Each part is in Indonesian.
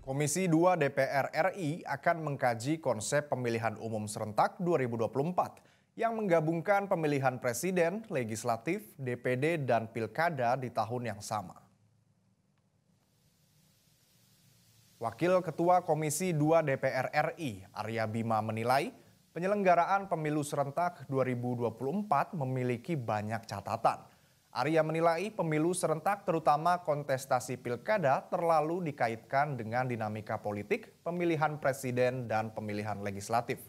Komisi 2 DPR RI akan mengkaji konsep pemilihan umum serentak 2024 yang menggabungkan pemilihan presiden, legislatif, DPD, dan pilkada di tahun yang sama. Wakil Ketua Komisi 2 DPR RI, Arya Bima menilai penyelenggaraan pemilu serentak 2024 memiliki banyak catatan. Arya menilai pemilu serentak terutama kontestasi pilkada terlalu dikaitkan dengan dinamika politik, pemilihan presiden, dan pemilihan legislatif.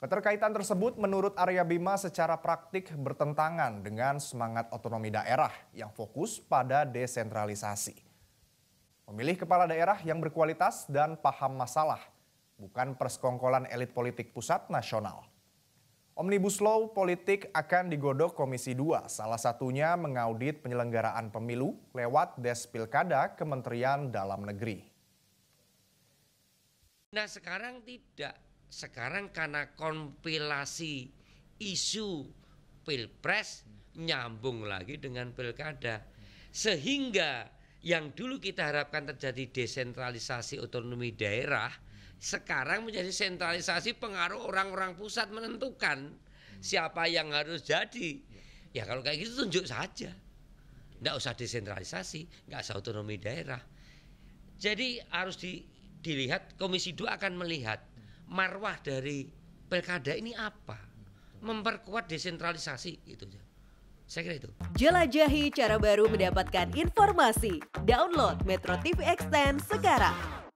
Keterkaitan tersebut menurut Arya Bima secara praktik bertentangan dengan semangat otonomi daerah yang fokus pada desentralisasi. Memilih kepala daerah yang berkualitas dan paham masalah, bukan persekongkolan elit politik pusat nasional. Omnibus Law politik akan digodok Komisi 2, salah satunya mengaudit penyelenggaraan pemilu lewat Des Pilkada Kementerian Dalam Negeri. Nah sekarang tidak, sekarang karena kompilasi isu pilpres nyambung lagi dengan pilkada. Sehingga yang dulu kita harapkan terjadi desentralisasi otonomi daerah, sekarang menjadi sentralisasi pengaruh orang-orang pusat menentukan siapa yang harus jadi. Ya kalau kayak gitu tunjuk saja. Nggak usah desentralisasi, nggak usah otonomi daerah. Jadi harus dilihat, Komisi 2 akan melihat marwah dari pilkada ini apa. Memperkuat desentralisasi gitu. Saya kira itu. Jelajahi cara baru mendapatkan informasi. Download Metro TV Extend sekarang.